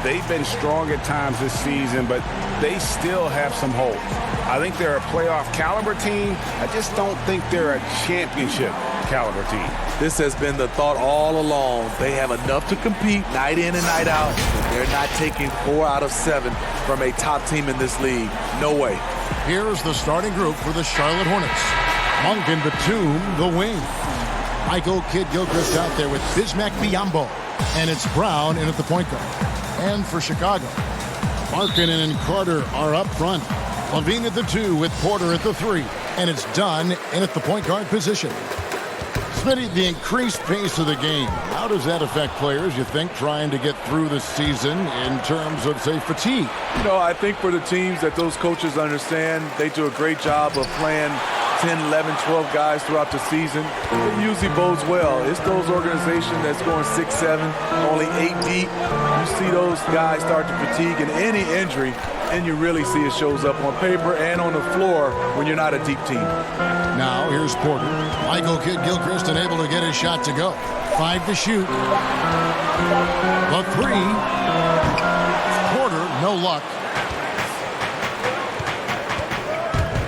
they've been strong at times this season, but they still have some hope. I think they're a playoff caliber team. I just don't think they're a championship caliber team. This has been the thought all along. They have enough to compete night in and night out, but they're not taking 4 out of 7 from a top team in this league. No way. Here's the starting group for the Charlotte Hornets. Monk in the tomb, the wing. Michael Kidd-Gilchrist out there with Bismack Biyombo. And it's Brown in at the point guard. And for Chicago, Markkanen and Carter are up front. Levine at the 2 with Porter at the 3. And it's Dunn in at the point guard position. Smitty, the increased pace of the game, how does that affect players, you think, trying to get through the season in terms of, say, fatigue? You know, I think for the teams that those coaches understand, they do a great job of playing 10, 11, 12 guys throughout the season. It usually bodes well. It's those organizations that's going 6, 7, only 8 deep. You see those guys start to fatigue, and any injury, and you really see it shows up on paper and on the floor when you're not a deep team. Now here's Porter. Michael Kidd-Gilchrist unable to get his shot to go. 5 to shoot. The 3. Porter, no luck.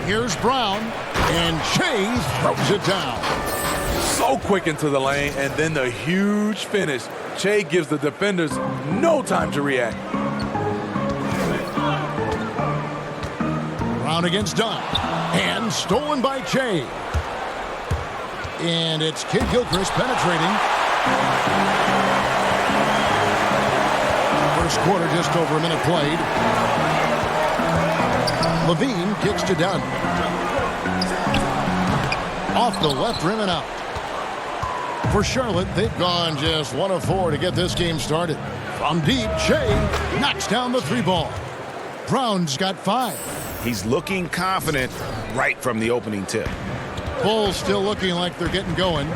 Here's Brown. And Chase throws it down. So quick into the lane, and then the huge finish. Che gives the defenders no time to react. Brown against Dunn. And stolen by Che. And it's Kidd-Gilchrist penetrating. First quarter, just over a minute played. Levine kicks to Dunn. Off the left rim and out. For Charlotte, they've gone just 1 of 4 to get this game started. From deep, Che knocks down the 3 ball. Brown's got 5. He's looking confident right from the opening tip. Bulls still looking like they're getting going.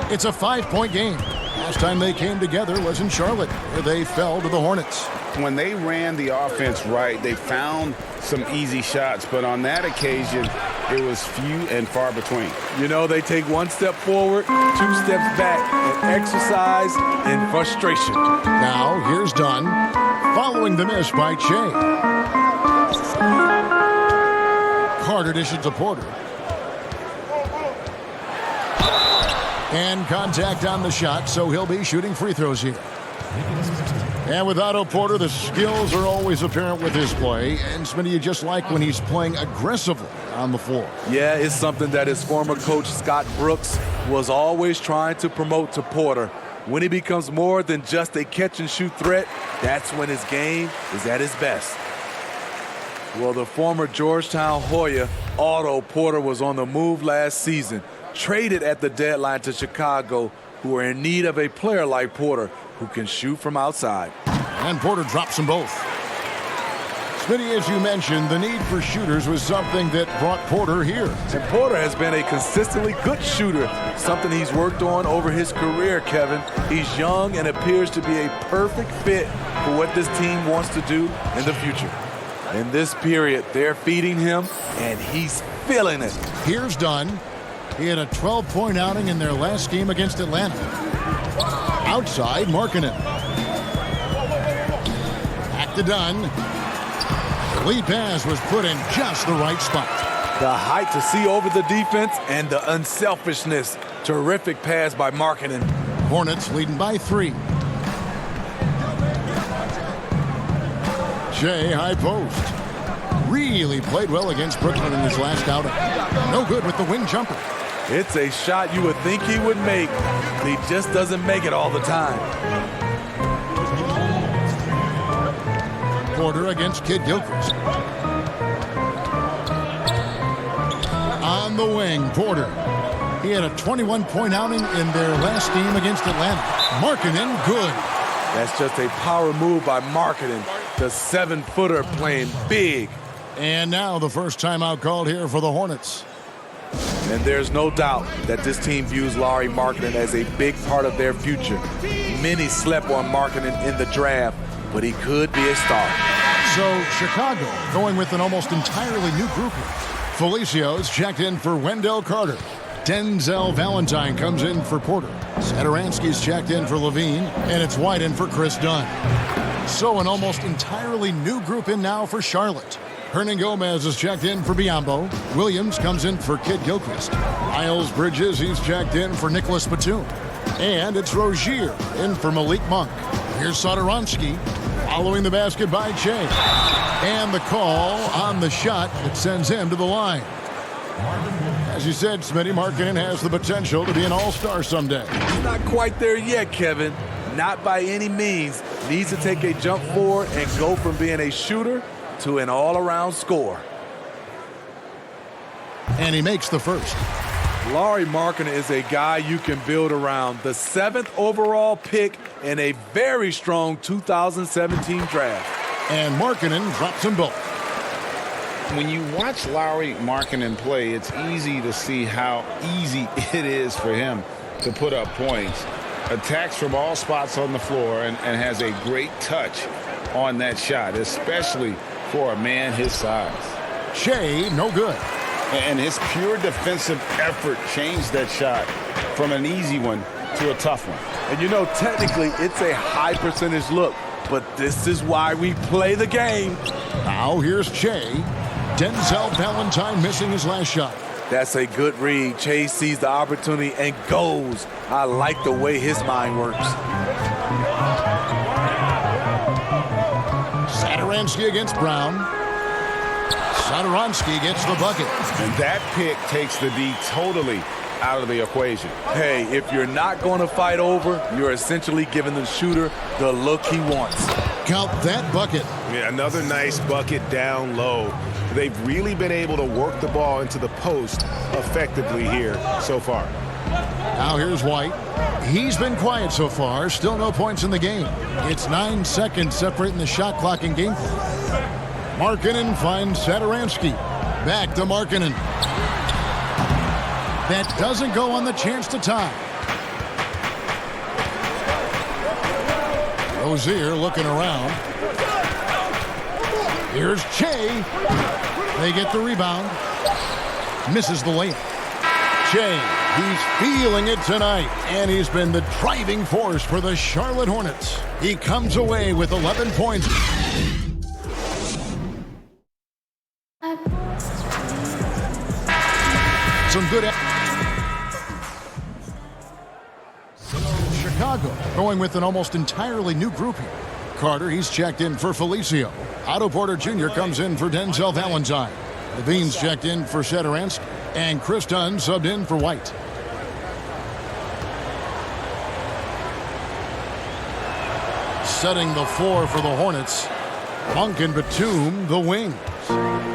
It's a 5-point game. Last time they came together was in Charlotte, where they fell to the Hornets. When they ran the offense right, they found some easy shots, but on that occasion, it was few and far between. You know, they take 1 step forward, 2 steps back, and exercise and frustration. Now, here's Dunn, following the miss by Che. Carter dishes to Porter. And contact on the shot, so he'll be shooting free throws here. And with Otto Porter, the skills are always apparent with his play. And Smitty, you just like when he's playing aggressively on the floor. Yeah, it's something that his former coach, Scott Brooks, was always trying to promote to Porter. When he becomes more than just a catch-and-shoot threat, that's when his game is at his best. Well, the former Georgetown Hoya, Otto Porter, was on the move last season, traded at the deadline to Chicago, who are in need of a player like Porter who can shoot from outside. And Porter drops them both. Smitty, as you mentioned, the need for shooters was something that brought Porter here. And Porter has been a consistently good shooter, something he's worked on over his career, Kevin. He's young and appears to be a perfect fit for what this team wants to do in the future. In this period, they're feeding him, and he's feeling it. Here's Dunn. He had a 12-point outing in their last game against Atlanta. Outside, Markkanen. Back to Dunn. The lead pass was put in just the right spot. The height to see over the defense and the unselfishness. Terrific pass by Markkanen. Hornets leading by 3. Che high post. Really played well against Brooklyn in his last outing. No good with the wing jumper. It's a shot you would think he would make. He just doesn't make it all the time. Porter against Kidd-Gilchrist. On the wing, Porter. He had a 21-point outing in their last game against Atlanta. Markkanen, good. That's just a power move by Markkanen. The 7-footer playing big. And now the first timeout called here for the Hornets. And there's no doubt that this team views Lauri Markkanen as a big part of their future. Many slept on Markkanen in the draft, but he could be a star. So Chicago going with an almost entirely new group. Felicios checked in for Wendell Carter. Denzel Valentine comes in for Porter. Satoransky's checked in for Levine, and it's White in for Chris Dunn. So an almost entirely new group in now for Charlotte. Hernan Gomez is checked in for Biyombo. Williams comes in for Kid Gilchrist. Miles Bridges, he's checked in for Nicholas Batum. And it's Rozier in for Malik Monk. Here's Satoransky following the basket by Che. And the call on the shot that sends him to the line. As you said, Smitty, Markkanen has the potential to be an all-star someday. He's not quite there yet, Kevin. Not by any means. Needs to take a jump forward and go from being a shooter to an all-around scorer. And he makes the first. Lauri Markkanen is a guy you can build around. The 7th overall pick in a very strong 2017 draft. And Markkanen drops them both. When you watch Lauri Markkanen play, it's easy to see how easy it is for him to put up points. Attacks from all spots on the floor and has a great touch on that shot, especially for a man his size. Shea, no good. And his pure defensive effort changed that shot from an easy one to a tough one. And you know, technically, it's a high percentage look, but this is why we play the game. Now here's Che. Denzel Valentine missing his last shot. That's a good read. Chase sees the opportunity and goes. I like the way his mind works. Satoransky against Brown. Satoransky gets the bucket. And that pick takes the D totally out of the equation. Hey, if you're not going to fight over, you're essentially giving the shooter the look he wants. Count that bucket. Yeah, another nice bucket down low. They've really been able to work the ball into the post effectively here so far. Now here's White. He's been quiet so far. Still no points in the game. It's 9 seconds separating the shot clock and game clock. Markkanen finds Satoransky. Back to Markkanen. That doesn't go on the chance to tie. Rozier looking around. Here's Che. They get the rebound. Misses the layup. Che, he's feeling it tonight, and he's been the driving force for the Charlotte Hornets. He comes away with 11 points. Some good. Chicago going with an almost entirely new group here. Carter, he's checked in for Felicio. Otto Porter Jr. comes in for Denzel Valentine. Levine's checked in for Satoransky. And Chris Dunn subbed in for White. Setting the floor for the Hornets. Monk and Batum, the wings.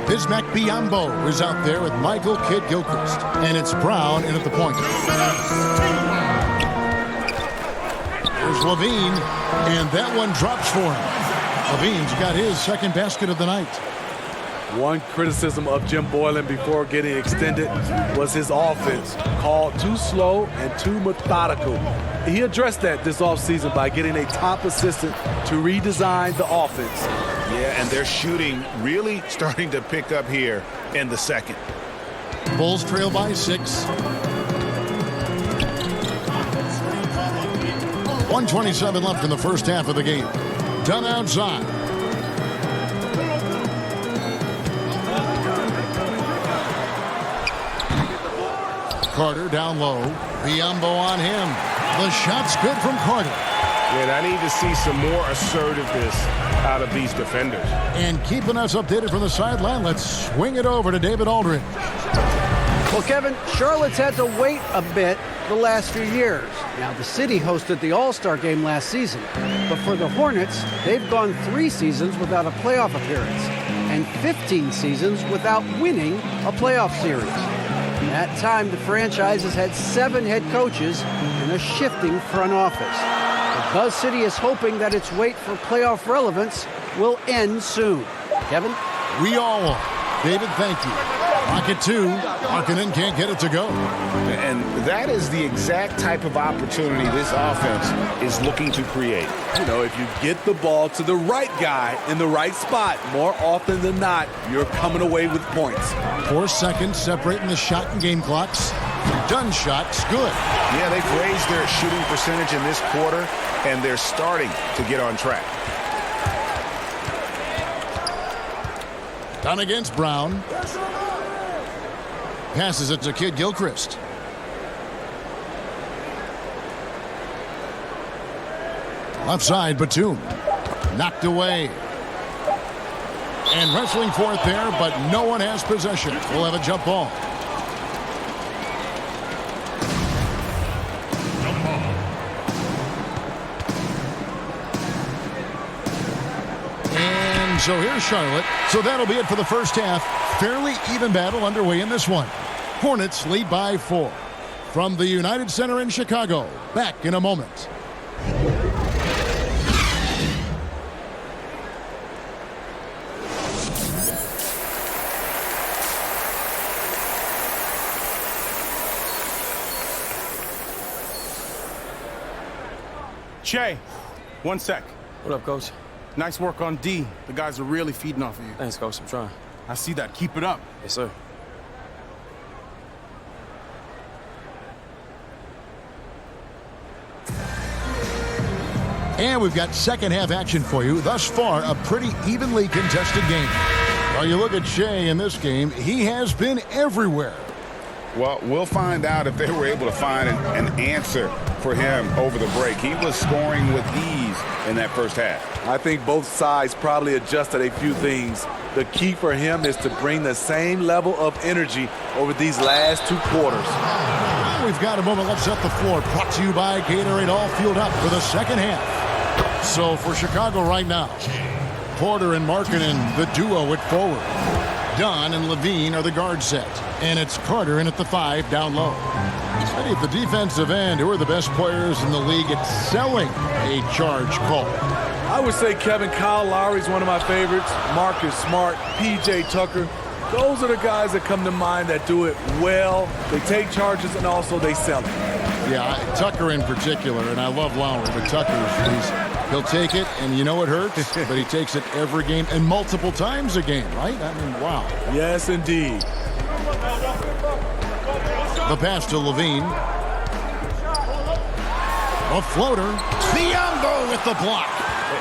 Bismack Biyombo is out there with Michael Kidd Gilchrist. And it's Brown in at the point. Here's Levine, and that one drops for him. Levine's got his second basket of the night. One criticism of Jim Boylen before getting extended was his offense, called too slow and too methodical. He addressed that this offseason by getting a top assistant to redesign the offense. Yeah, and their shooting really starting to pick up here in the second. Bulls trail by 6. 1:27 left in the first half of the game. Dunn outside. Carter down low. Biyombo on him. The shot's good from Carter. Yeah, I need to see some more assertiveness out of these defenders. And keeping us updated from the sideline, let's swing it over to David Aldridge. Well, Kevin, Charlotte's had to wait a bit the last few years. Now, the city hosted the All-Star game last season. But for the Hornets, they've gone 3 seasons without a playoff appearance and 15 seasons without winning a playoff series. In that time, the franchise has had 7 head coaches and a shifting front office. The Buzz City is hoping that its wait for playoff relevance will end soon. Kevin? We all are. David, thank you. Pocket 2. Markkanen can't get it to go. And that is the exact type of opportunity this offense is looking to create. You know, if you get the ball to the right guy in the right spot, more often than not, you're coming away with points. 4 seconds separating the shot and game clocks. Dunn shot's good. Yeah, they've raised their shooting percentage in this quarter, and they're starting to get on track. Done against Brown. Passes it to Kid Gilchrist. Left side, Batum. Knocked away. And wrestling for it there, but no one has possession. We'll have a jump ball. And so here's Charlotte. So that'll be it for the first half. Fairly even battle underway in this one. Hornets lead by 4. From the United Center in Chicago. Back in a moment. Che, 1 sec. What up, Coach? Nice work on D. The guys are really feeding off of you. Thanks, Coach. I'm trying. I see that. Keep it up. Yes, sir. And we've got second half action for you. Thus far, a pretty evenly contested game. Well, you look at Shea in this game, he has been everywhere. Well, we'll find out if they were able to find an answer for him over the break. He was scoring with ease in that first half. I think both sides probably adjusted a few things. The key for him is to bring the same level of energy over these last 2 quarters. We've got a moment left set the floor. Brought to you by Gatorade, all fueled up for the second half. So for Chicago right now, Porter and Markkanen, the duo at forward. Dunn and Levine are the guard set. And it's Carter in at the 5 down low. At the defensive end, who are the best players in the league at selling a charge call? I would say Kyle Lowry's one of my favorites. Marcus Smart, P.J. Tucker. Those are the guys that come to mind that do it well. They take charges and also they sell it. Yeah, Tucker in particular, and I love Lowry, but he'll take it, and you know it hurts, but he takes it every game and multiple times a game, right? I mean, wow. Yes, indeed. The pass to Levine. A floater. Biombo with the block.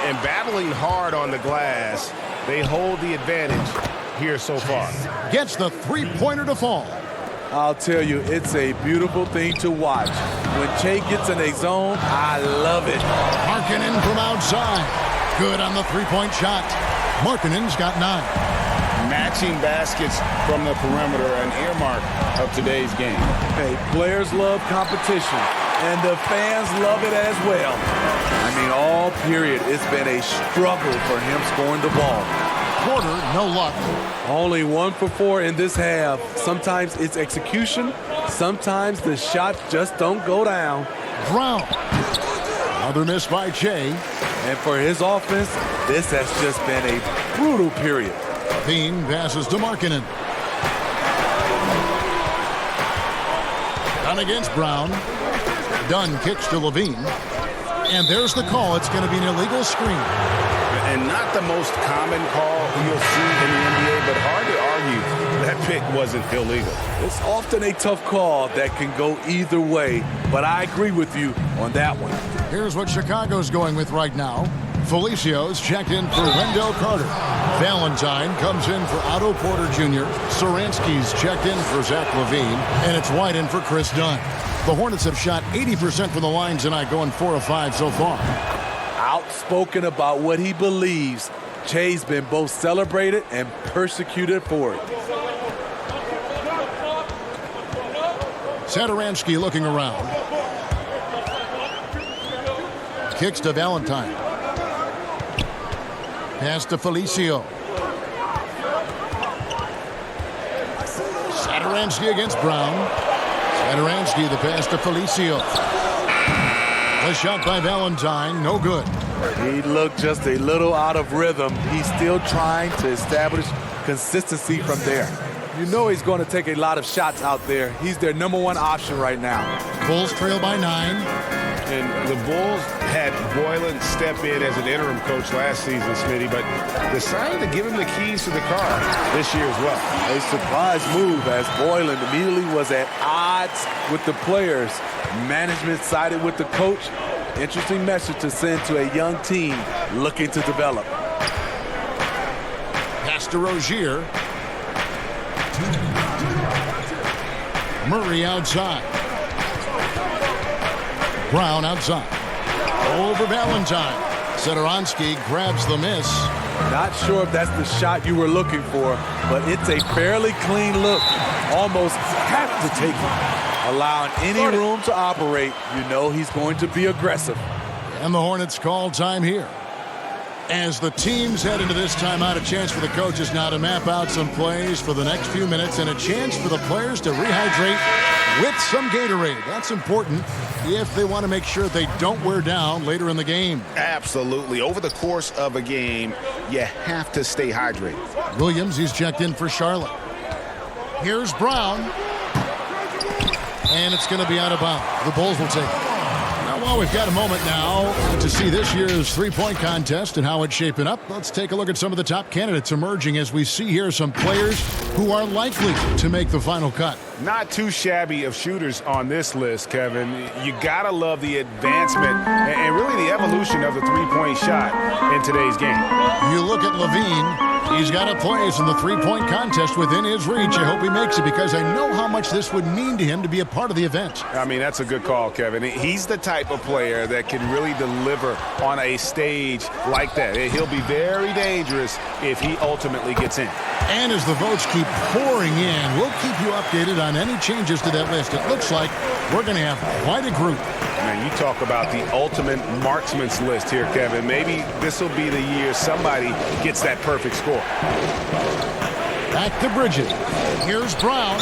And battling hard on the glass, they hold the advantage here so far. Gets the three-pointer to fall. I'll tell you, it's a beautiful thing to watch. When Che gets in a zone, I love it. Markkanen from outside. Good on the three-point shot. Markkanen's got 9. Matching baskets from the perimeter, an earmark of today's game. Hey, players love competition, and the fans love it as well. I mean, all period, it's been a struggle for him scoring the ball. Porter, no luck. Only 1 for 4 in this half. Sometimes it's execution. Sometimes the shots just don't go down. Brown. Another miss by Che. And for his offense, this has just been a brutal period. Bean passes to Markkanen. Dunn against Brown. Dunn kicks to Levine. And there's the call. It's going to be an illegal screen. And not the most common call you'll see in the NBA, but hard to argue that pick wasn't illegal. It's often a tough call that can go either way, but I agree with you on that one. Here's what Chicago's going with right now. Felicio's checked in for Wendell Carter. Valentine comes in for Otto Porter Jr. Saransky's checked in for Zach Levine. And it's White in for Chris Dunn. The Hornets have shot 80% from the line tonight, going 4 of 5 so far. Outspoken about what he believes, Che's been both celebrated and persecuted for it. Satoransky looking around. Kicks to Valentine. Pass to Felicio. Satoransky against Brown. Satoransky, the pass to Felicio. The shot by Valentine, no good. He looked just a little out of rhythm. He's still trying to establish consistency from there. You know he's going to take a lot of shots out there. He's their #1 option right now. Bulls trail by 9. And the Bulls had Boylan step in as an interim coach last season, Smitty, but decided to give him the keys to the car this year as well. A surprise move as Boylan immediately was at odds with the players. Management sided with the coach. Interesting message to send to a young team looking to develop. Pass to Rozier. Murray outside. Brown outside. Over Valentine. Satoransky grabs the miss. Not sure if that's the shot you were looking for, but it's a fairly clean look. Almost have to take it. Allowing any room to operate, you know he's going to be aggressive. And the Hornets call time here. As the teams head into this timeout, a chance for the coaches now to map out some plays for the next few minutes and a chance for the players to rehydrate with some Gatorade. That's important if they want to make sure they don't wear down later in the game. Absolutely. Over the course of a game, you have to stay hydrated. Williams, he's checked in for Charlotte. Here's Brown. And it's going to be out of bounds. The Bulls will take it. Well, we've got a moment now to see this year's three-point contest and how it's shaping up. Let's take a look at some of the top candidates emerging as we see here some players who are likely to make the final cut. Not too shabby of shooters on this list, Kevin. You got to love the advancement and really the evolution of the three-point shot in today's game. You look at Levine. He's got a place in the three-point contest within his reach. I hope he makes it because I know how much this would mean to him to be a part of the event. I mean, that's a good call, Kevin. He's the type of player that can really deliver on a stage like that. He'll be very dangerous if he ultimately gets in. And as the votes keep pouring in, we'll keep you updated on any changes to that list. It looks like we're going to have quite a group. Man, you talk about the ultimate marksman's list here, Kevin. Maybe this will be the year somebody gets that perfect score. Back to Bridges. Here's Brown.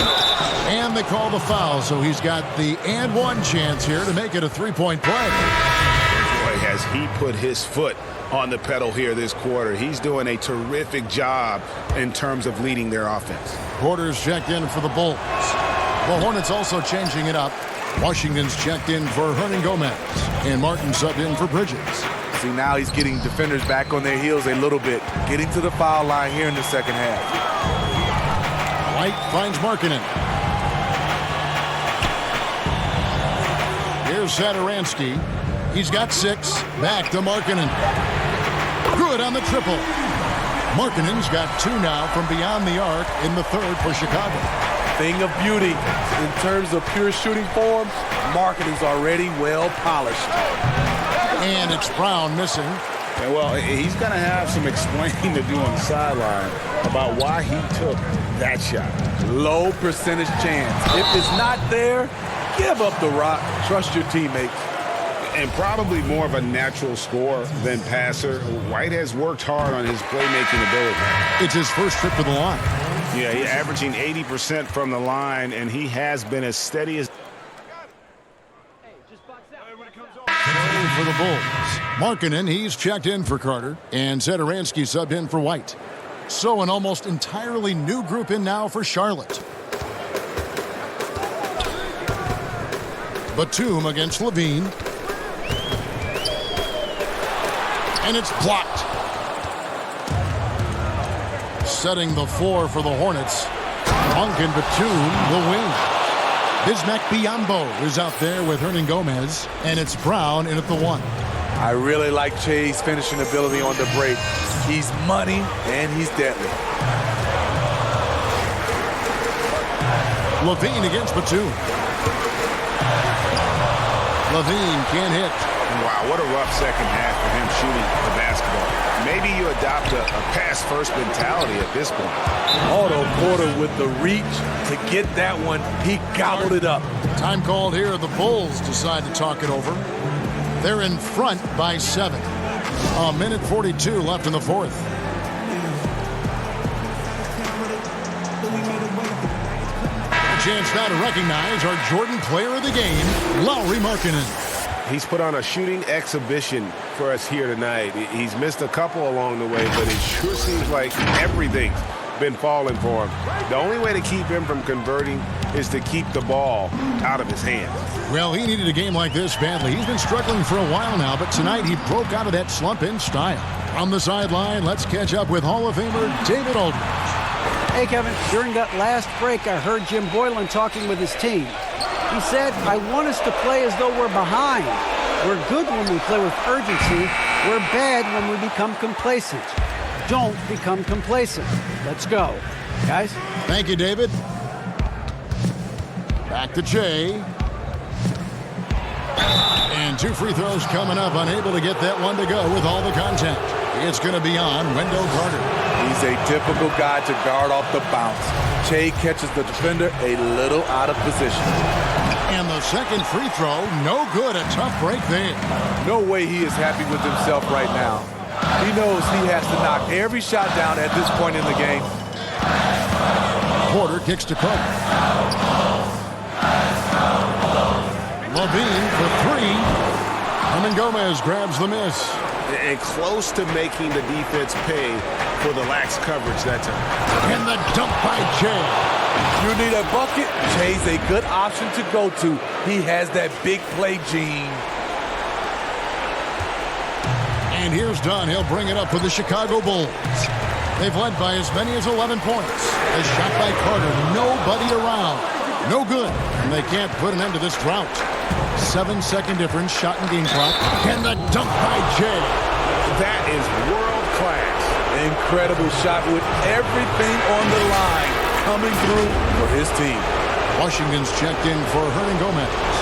And they call the foul, so he's got the and one chance here to make it a three-point play. Boy, has he put his foot on the pedal here this quarter. He's doing a terrific job in terms of leading their offense. Porter's checked in for the Bulls. The Hornets also changing it up. Washington's checked in for Hernan Gomez. And Martin subbed in for Bridges. See, now he's getting defenders back on their heels a little bit. Getting to the foul line here in the second half. White finds Markkanen. Here's Satoransky. He's got 6. Back to Markkanen. Good on the triple. Markkanen's got 2 now from beyond the arc in the third for Chicago. Thing of beauty in terms of pure shooting form, Markkanen's already well polished. And it's Brown missing. And well, he's going to have some explaining to do on the sideline about why he took that shot. Low percentage chance. If it's not there, give up the rock. Trust your teammates. And probably more of a natural scorer than passer. White has worked hard on his playmaking ability. It's his first trip to the line. Yeah, he's averaging 80% from the line, and he has been as steady as... For the Bulls. Markkanen, he's checked in for Carter, and Satoransky subbed in for White. So an almost entirely new group in now for Charlotte. Batum against Levine. And it's blocked. Setting the floor for the Hornets. Monk and Batum, the wing. Bismack Biyombo is out there with Hernan Gomez, and it's Brown in at the 1. I really like Che's finishing ability on the break. He's money, and he's deadly. Levine against Batum. Levine can't hit. Wow, what a rough second half for him shooting the basketball. Maybe you adopt a pass-first mentality at this point. Otto Porter with the reach to get that one. He gobbled it up. Time called here. The Bulls decide to talk it over. They're in front by 7. A minute 42 left in the fourth. A chance now to recognize our Jordan player of the game, Lauri Markkanen. He's put on a shooting exhibition for us here tonight. He's missed a couple along the way, but it sure seems like everything's been falling for him. The only way to keep him from converting is to keep the ball out of his hands. Well, he needed a game like this badly. He's been struggling for a while now, but tonight he broke out of that slump in style. On the sideline, let's catch up with Hall of Famer David Aldridge. Hey, Kevin, during that last break, I heard Jim Boylan talking with his team. He said, I want us to play as though we're behind. We're good when we play with urgency. We're bad when we become complacent. don't become complacent. Let's go. Guys? Thank you, David. Back to Jay. And 2 free throws coming up. Unable to get that one to go with all the contact. It's going to be on Wendell Carter. He's a typical guy to guard off the bounce. Che catches the defender a little out of position. And the second free throw, no good. A tough break there. No way he is happy with himself right now. He knows he has to knock every shot down at this point in the game. Porter kicks to Cook. Levine for 3. Gomez grabs the miss. And close to making the defense pay for the lax coverage that time. And the dunk by Jay. You need a bucket, Che's a good option to go to. He has that big play gene. And here's Dunn. He'll bring it up for the Chicago Bulls. They've led by as many as 11 points. A shot by Carter. Nobody around. No good. And they can't put an end to this drought. 7-second difference. Shot and game clock. And the dunk by Jay. That is world class. Incredible shot with everything on the line coming through for his team. Washington's checked in for Gomez.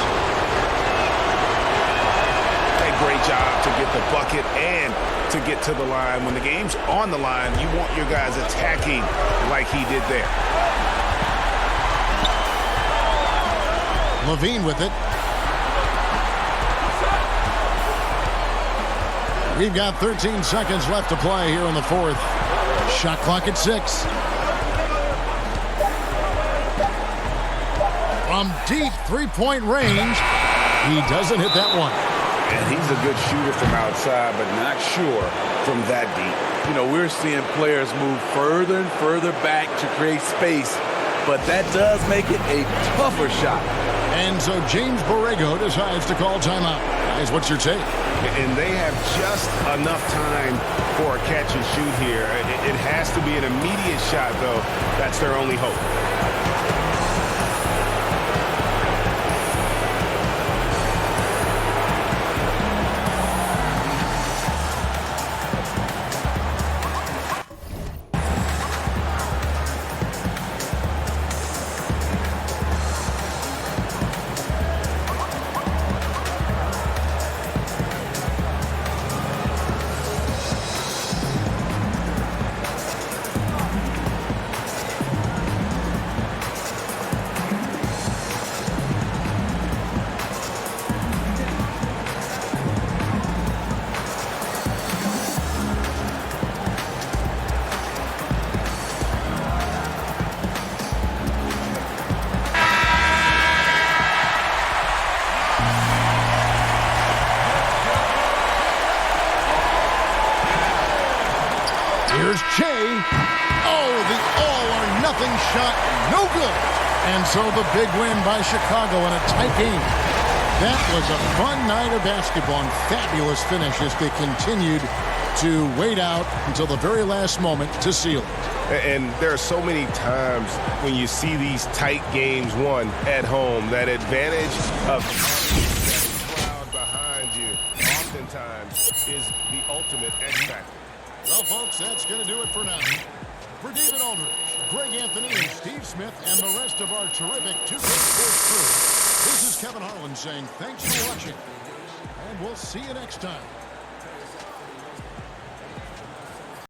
A great job to get the bucket and to get to the line. When the game's on the line, you want your guys attacking like he did there. Levine with it. We've got 13 seconds left to play here in the fourth. Shot clock at 6. From deep three-point range, he doesn't hit that one. And he's a good shooter from outside, but not sure from that deep. You know, we're seeing players move further and further back to create space, but that does make it a tougher shot. And so James Borrego decides to call timeout. Guys, what's your take? And they have just enough time for a catch and shoot here. It has to be an immediate shot, though. That's their only hope. Here's Che. Oh, the all-or-nothing shot. No good. And so the big win by Chicago in a tight game. That was a fun night of basketball and fabulous finish as they continued to wait out until the very last moment to seal it. And there are so many times when you see these tight games won at home, that advantage of that crowd behind you oftentimes is the ultimate X factor. Well, folks, that's going to do it for now. For David Aldridge, Greg Anthony, and Steve Smith, and the rest of our terrific 2K Sports crew, this is Kevin Harlan saying thanks for watching, and we'll see you next time.